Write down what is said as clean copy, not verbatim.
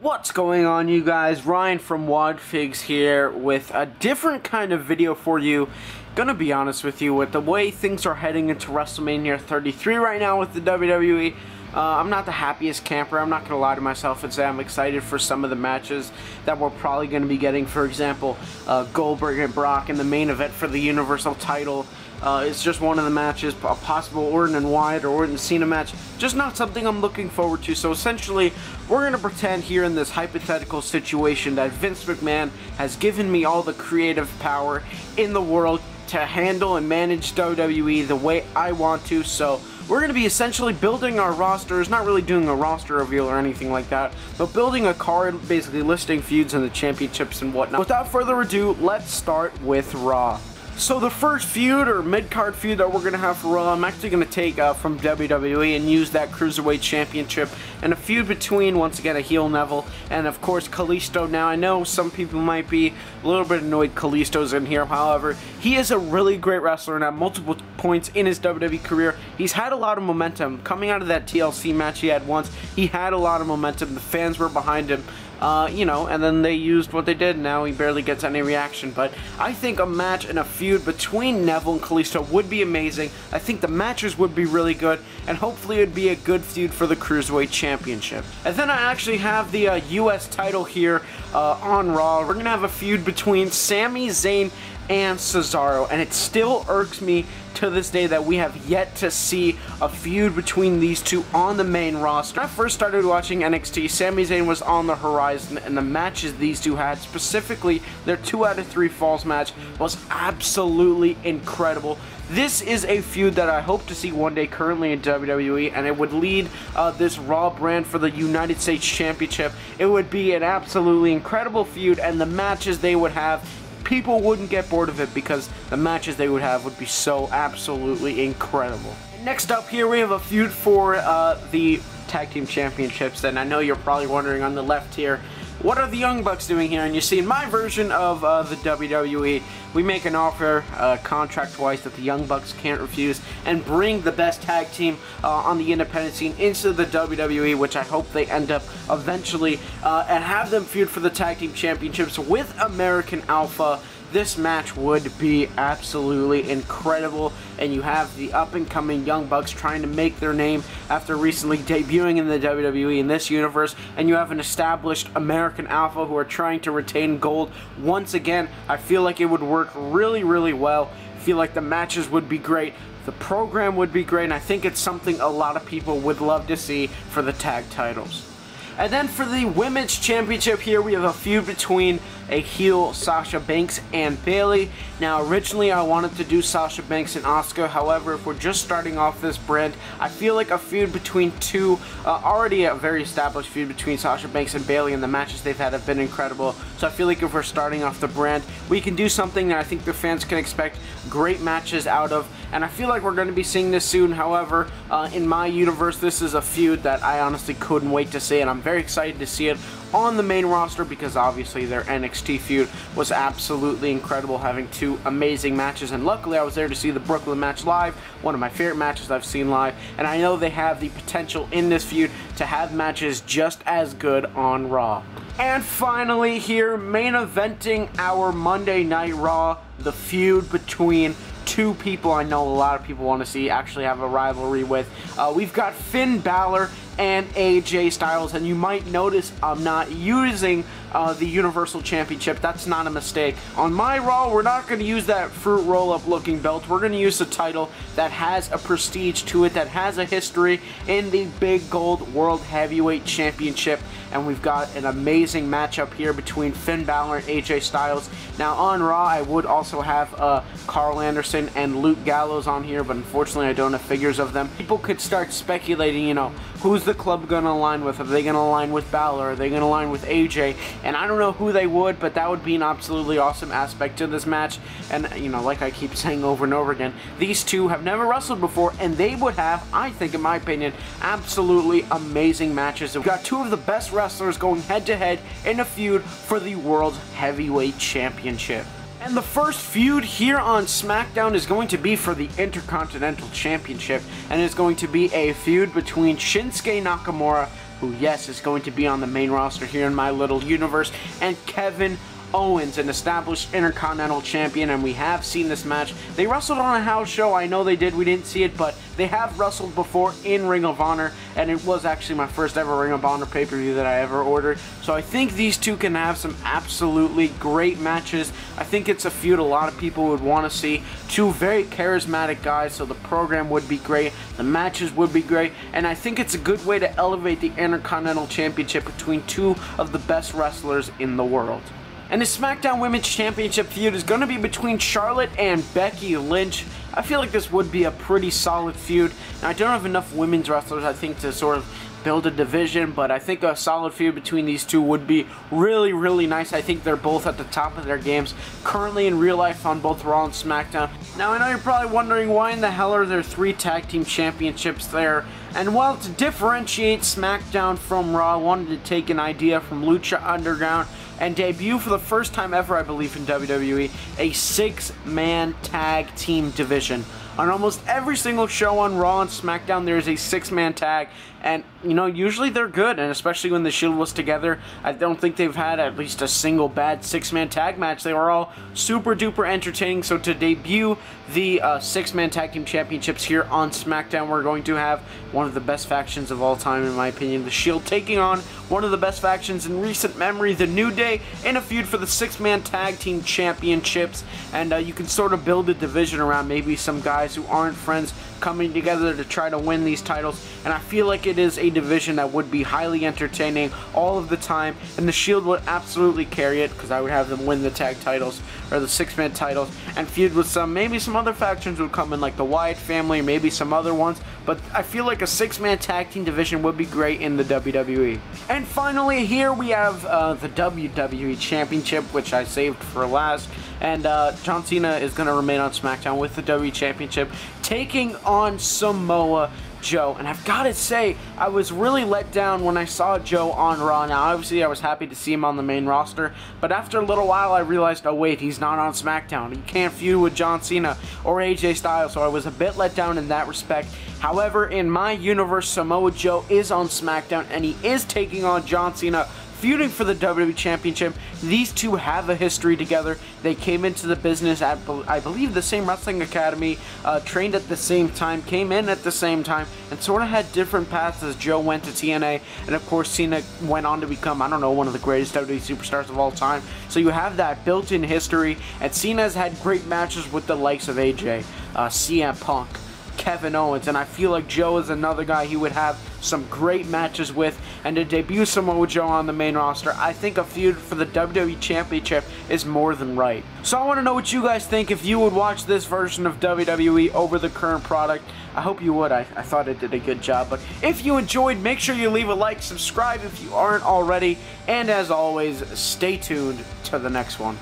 What's going on, you guys? Ryan from WodFigs here with a different kind of video for you. Gonna be honest with you, with the way things are heading into WrestleMania 33 right now with the WWE, I'm not the happiest camper. I'm not gonna lie to myself and say I'm excited for some of the matches that we're probably gonna be getting. For example, Goldberg and Brock in the main event for the Universal title. It's just one of the matches, a possible Orton and Wyatt or Orton Cena match. Just not something I'm looking forward to. So essentially, we're going to pretend here in this hypothetical situation that Vince McMahon has given me all the creative power in the world to handle and manage WWE the way I want to. So we're going to be essentially building our rosters, not really doing a roster reveal or anything like that, but building a card, basically listing feuds and the championships and whatnot. Without further ado, let's start with Raw. So the first feud, or mid-card feud that we're going to have for Raw, I'm actually going to take from WWE and use that Cruiserweight Championship, and a feud between, once again, a heel Neville, and of course Kalisto. Now I know some people might be a little bit annoyed Kalisto's in here, however, he is a really great wrestler, and at multiple points in his WWE career, he's had a lot of momentum. Coming out of that TLC match he had once, he had a lot of momentum, the fans were behind him. You know, and then they used what they did. Now he barely gets any reaction. But I think a match and a feud between Neville and Kalisto would be amazing. I think the matches would be really good, and hopefully it would be a good feud for the Cruiserweight Championship. And then I actually have the US title here on Raw. We're going to have a feud between Sami Zayn and Cesaro, and it still irks me to this day that we have yet to see a feud between these two on the main roster. When I first started watching NXT, Sami Zayn was on the horizon, and the matches these two had, specifically their 2 out of 3 falls match, was absolutely incredible. This is a feud that I hope to see one day currently in WWE, and it would lead this Raw brand for the United States Championship. It would be an absolutely incredible feud, and the matches they would have, people wouldn't get bored of it because the matches they would have would be so absolutely incredible. Next up here, we have a feud for the Tag Team Championships, and I know you're probably wondering on the left here, what are the Young Bucks doing here? And you see in my version of the WWE, we make an offer contract-wise that the Young Bucks can't refuse and bring the best tag team on the independent scene into the WWE, which I hope they end up eventually, and have them feud for the Tag Team Championships with American Alpha. This match would be absolutely incredible, and you have the up-and-coming Young Bucks trying to make their name after recently debuting in the WWE in this universe, and you have an established American Alpha who are trying to retain gold once again. I feel like it would work really, really well. I feel like the matches would be great. The program would be great, and I think it's something a lot of people would love to see for the tag titles. And then for the Women's Championship here, we have a feud between a heel Sasha Banks and Bayley. Now originally I wanted to do Sasha Banks and Asuka, however if we're just starting off this brand, I feel like a feud between two, already a very established feud between Sasha Banks and Bayley, and the matches they've had have been incredible. So I feel like if we're starting off the brand, we can do something that I think the fans can expect great matches out of, and I feel like we're going to be seeing this soon. However, in my universe, this is a feud that I honestly couldn't wait to see, and I'm very excited to see it on the main roster because obviously their NXT feud was absolutely incredible, having 2 amazing matches, and luckily I was there to see the Brooklyn match live, one of my favorite matches I've seen live, and I know they have the potential in this feud to have matches just as good on Raw. And finally here, main eventing our Monday Night Raw, the feud between 2 people I know a lot of people want to see actually have a rivalry with. We've got Finn Balor and AJ Styles, and you might notice I'm not using the Universal Championship. That's not a mistake. On my Raw, we're not going to use that fruit roll-up looking belt. We're going to use the title that has a prestige to it, that has a history in the Big Gold World Heavyweight Championship, and we've got an amazing matchup here between Finn Balor and AJ Styles. Now on Raw, I would also have Carl Anderson and Luke Gallows on here, but unfortunately I don't have figures of them. People could start speculating, you know, who's the club going to align with? Are they going to align with Balor? Are they going to align with AJ? And I don't know who they would, but that would be an absolutely awesome aspect to this match. And, you know, like I keep saying over and over again, these two have never wrestled before, and they would have, I think, in my opinion, absolutely amazing matches. We've got 2 of the best wrestlers going head-to-head in a feud for the World Heavyweight Championship. And the first feud here on SmackDown is going to be for the Intercontinental Championship, and it's going to be a feud between Shinsuke Nakamura, who, yes, is going to be on the main roster here in my little universe, and Kevin Owens, an established Intercontinental Champion, and we have seen this match. They wrestled on a house show. I know they did. We didn't see it, but they have wrestled before in Ring of Honor, and it was actually my first ever Ring of Honor pay-per-view that I ever ordered. So I think these two can have some absolutely great matches. I think it's a feud a lot of people would want to see. Two very charismatic guys, so the program would be great. The matches would be great, and I think it's a good way to elevate the Intercontinental Championship between two of the best wrestlers in the world. And the SmackDown Women's Championship feud is going to be between Charlotte and Becky Lynch. I feel like this would be a pretty solid feud. Now, I don't have enough women's wrestlers, I think, to sort of build a division, but I think a solid feud between these two would be really, really nice. I think they're both at the top of their games currently in real life on both Raw and SmackDown. Now, I know you're probably wondering why in the hell are there 3 tag team championships there? And while to differentiate SmackDown from Raw, I wanted to take an idea from Lucha Underground and debut for the first time ever, I believe, in WWE, a 6-man tag team division. On almost every single show on Raw and SmackDown, there's a 6-man tag, and, you know, usually they're good, and especially when the Shield was together, I don't think they've had at least a single bad 6-man tag match. They were all super duper entertaining, so to debut the 6-man tag team championships here on SmackDown, we're going to have one of the best factions of all time, in my opinion, the Shield, taking on one of the best factions in recent memory, the New Day, in a feud for the 6-man tag team championships, and you can sort of build a division around maybe some guys who aren't friends coming together to try to win these titles, and I feel like it is a division that would be highly entertaining all of the time, and the Shield would absolutely carry it because I would have them win the tag titles or the 6-man titles and feud with maybe some other factions would come in, like the Wyatt family or maybe some other ones, but I feel like a 6-man tag team division would be great in the WWE. And finally, here we have the WWE Championship, which I saved for last. And John Cena is going to remain on SmackDown with the WWE Championship, taking on Samoa Joe. And I've got to say, I was really let down when I saw Joe on Raw. Now, obviously, I was happy to see him on the main roster, but after a little while, I realized, oh wait, he's not on SmackDown. He can't feud with John Cena or AJ Styles, so I was a bit let down in that respect. However, in my universe, Samoa Joe is on SmackDown, and he is taking on John Cena, feuding for the WWE Championship. These two have a history together. They came into the business at, I believe, the same wrestling academy, trained at the same time, came in at the same time, and sort of had different paths as Joe went to TNA, and of course Cena went on to become, I don't know, one of the greatest WWE superstars of all time. So you have that built-in history, and Cena has had great matches with the likes of AJ, CM Punk, Kevin Owens, and I feel like Joe is another guy he would have some great matches with, and to debut Samoa Joe on the main roster, I think a feud for the WWE Championship is more than right. So I want to know what you guys think, if you would watch this version of WWE over the current product. I hope you would. I thought it did a good job, but if you enjoyed, make sure you leave a like, subscribe if you aren't already, and as always, stay tuned to the next one.